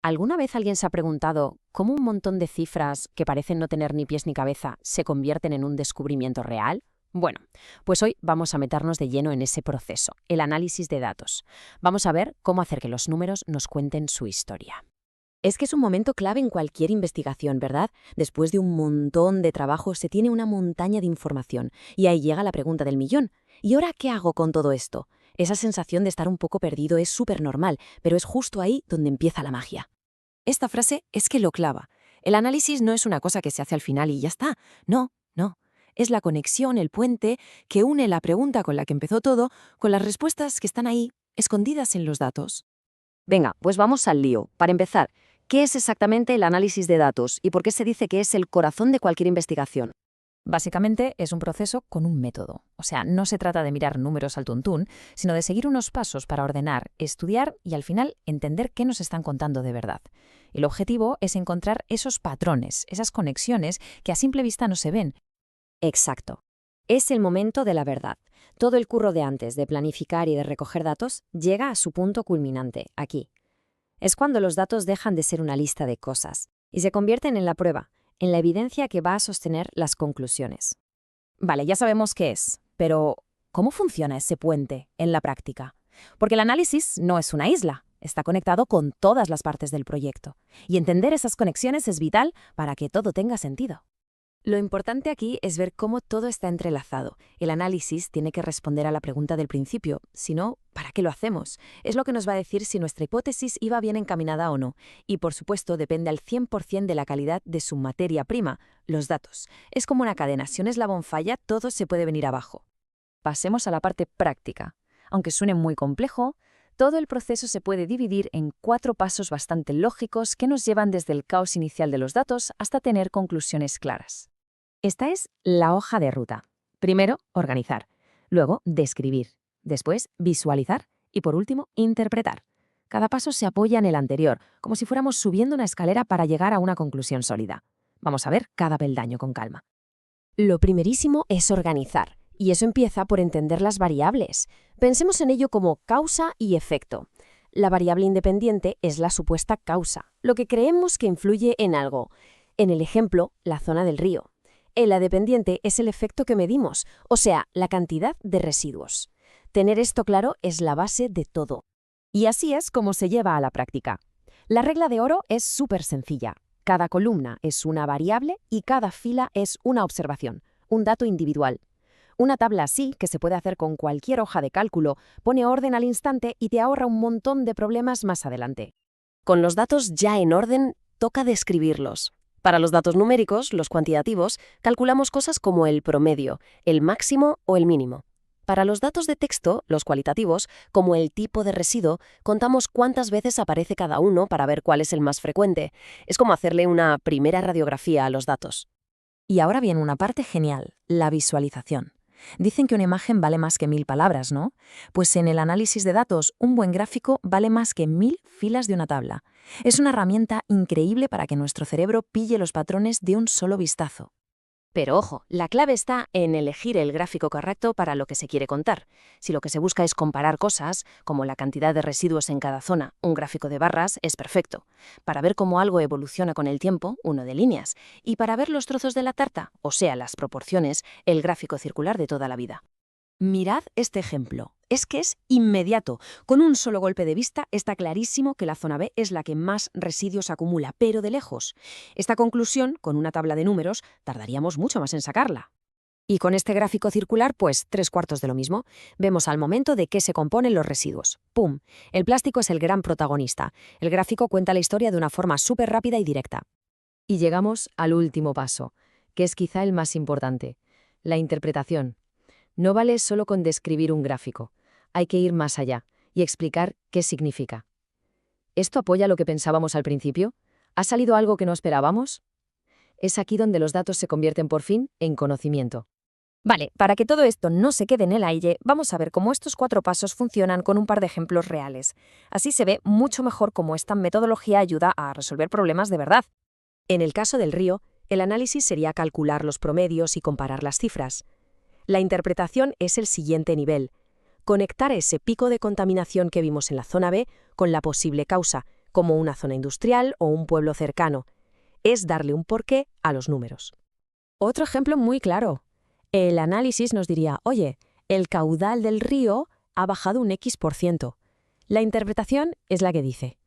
¿Alguna vez alguien se ha preguntado cómo un montón de cifras que parecen no tener ni pies ni cabeza se convierten en un descubrimiento real? Bueno, pues hoy vamos a meternos de lleno en ese proceso, el análisis de datos. Vamos a ver cómo hacer que los números nos cuenten su historia. Es que es un momento clave en cualquier investigación, ¿verdad? Después de un montón de trabajo se tiene una montaña de información y ahí llega la pregunta del millón. ¿Y ahora qué hago con todo esto? Esa sensación de estar un poco perdido es súper normal, pero es justo ahí donde empieza la magia. Esta frase es que lo clava. El análisis no es una cosa que se hace al final y ya está. No, no. Es la conexión, el puente, que une la pregunta con la que empezó todo con las respuestas que están ahí, escondidas en los datos. Venga, pues vamos al lío. Para empezar, ¿qué es exactamente el análisis de datos y por qué se dice que es el corazón de cualquier investigación? Básicamente es un proceso con un método. O sea, no se trata de mirar números al tuntún, sino de seguir unos pasos para ordenar, estudiar y al final entender qué nos están contando de verdad. El objetivo es encontrar esos patrones, esas conexiones que a simple vista no se ven. Exacto. Es el momento de la verdad. Todo el curro de antes de planificar y de recoger datos llega a su punto culminante, aquí. Es cuando los datos dejan de ser una lista de cosas y se convierten en la prueba, en la evidencia que va a sostener las conclusiones. Vale, ya sabemos qué es, pero ¿cómo funciona ese puente en la práctica? Porque el análisis no es una isla, está conectado con todas las partes del proyecto, y entender esas conexiones es vital para que todo tenga sentido. Lo importante aquí es ver cómo todo está entrelazado. El análisis tiene que responder a la pregunta del principio, si no, ¿para qué lo hacemos? Es lo que nos va a decir si nuestra hipótesis iba bien encaminada o no. Y por supuesto depende al 100% de la calidad de su materia prima, los datos. Es como una cadena, si un eslabón falla, todo se puede venir abajo. Pasemos a la parte práctica. Aunque suene muy complejo, todo el proceso se puede dividir en 4 pasos bastante lógicos que nos llevan desde el caos inicial de los datos hasta tener conclusiones claras. Esta es la hoja de ruta. Primero, organizar. Luego, describir. Después, visualizar. Y por último, interpretar. Cada paso se apoya en el anterior, como si fuéramos subiendo una escalera para llegar a una conclusión sólida. Vamos a ver cada peldaño con calma. Lo primerísimo es organizar. Y eso empieza por entender las variables. Pensemos en ello como causa y efecto. La variable independiente es la supuesta causa, lo que creemos que influye en algo. En el ejemplo, la zona del río. La dependiente es el efecto que medimos, o sea, la cantidad de residuos. Tener esto claro es la base de todo. Y así es como se lleva a la práctica. La regla de oro es súper sencilla. Cada columna es una variable y cada fila es una observación, un dato individual. Una tabla así, que se puede hacer con cualquier hoja de cálculo, pone orden al instante y te ahorra un montón de problemas más adelante. Con los datos ya en orden, toca describirlos. Para los datos numéricos, los cuantitativos, calculamos cosas como el promedio, el máximo o el mínimo. Para los datos de texto, los cualitativos, como el tipo de residuo, contamos cuántas veces aparece cada uno para ver cuál es el más frecuente. Es como hacerle una primera radiografía a los datos. Y ahora viene una parte genial, la visualización. Dicen que una imagen vale más que 1000 palabras, ¿no? Pues en el análisis de datos, un buen gráfico vale más que 1000 filas de una tabla. Es una herramienta increíble para que nuestro cerebro pille los patrones de un solo vistazo. Pero ojo, la clave está en elegir el gráfico correcto para lo que se quiere contar. Si lo que se busca es comparar cosas, como la cantidad de residuos en cada zona, un gráfico de barras es perfecto. Para ver cómo algo evoluciona con el tiempo, uno de líneas. Y para ver los trozos de la tarta, o sea, las proporciones, el gráfico circular de toda la vida. Mirad este ejemplo. Es que es inmediato. Con un solo golpe de vista está clarísimo que la zona B es la que más residuos acumula, pero de lejos. Esta conclusión, con una tabla de números, tardaríamos mucho más en sacarla. Y con este gráfico circular, pues 3/4 de lo mismo. Vemos al momento de qué se componen los residuos. ¡Pum! El plástico es el gran protagonista. El gráfico cuenta la historia de una forma súper rápida y directa. Y llegamos al último paso, que es quizá el más importante, la interpretación. No vale solo con describir un gráfico. Hay que ir más allá y explicar qué significa. ¿Esto apoya lo que pensábamos al principio? ¿Ha salido algo que no esperábamos? Es aquí donde los datos se convierten por fin en conocimiento. Vale, para que todo esto no se quede en el aire, vamos a ver cómo estos 4 pasos funcionan con un par de ejemplos reales. Así se ve mucho mejor cómo esta metodología ayuda a resolver problemas de verdad. En el caso del río, el análisis sería calcular los promedios y comparar las cifras. La interpretación es el siguiente nivel. Conectar ese pico de contaminación que vimos en la zona B con la posible causa, como una zona industrial o un pueblo cercano. Es darle un porqué a los números. Otro ejemplo muy claro. El análisis nos diría, oye, el caudal del río ha bajado un X%. La interpretación es la que dice.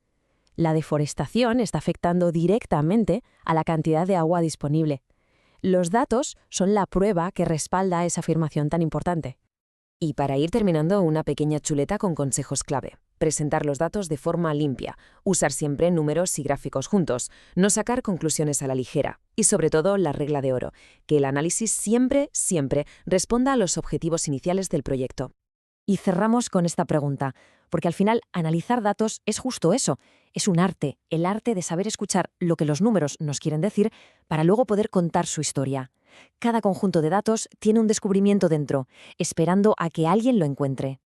La deforestación está afectando directamente a la cantidad de agua disponible. Los datos son la prueba que respalda esa afirmación tan importante. Y para ir terminando, una pequeña chuleta con consejos clave. Presentar los datos de forma limpia, usar siempre números y gráficos juntos, no sacar conclusiones a la ligera. Y sobre todo, la regla de oro, que el análisis siempre responda a los objetivos iniciales del proyecto. Y cerramos con esta pregunta, porque al final analizar datos es justo eso, es un arte, el arte de saber escuchar lo que los números nos quieren decir para luego poder contar su historia. Cada conjunto de datos tiene un descubrimiento dentro, esperando a que alguien lo encuentre.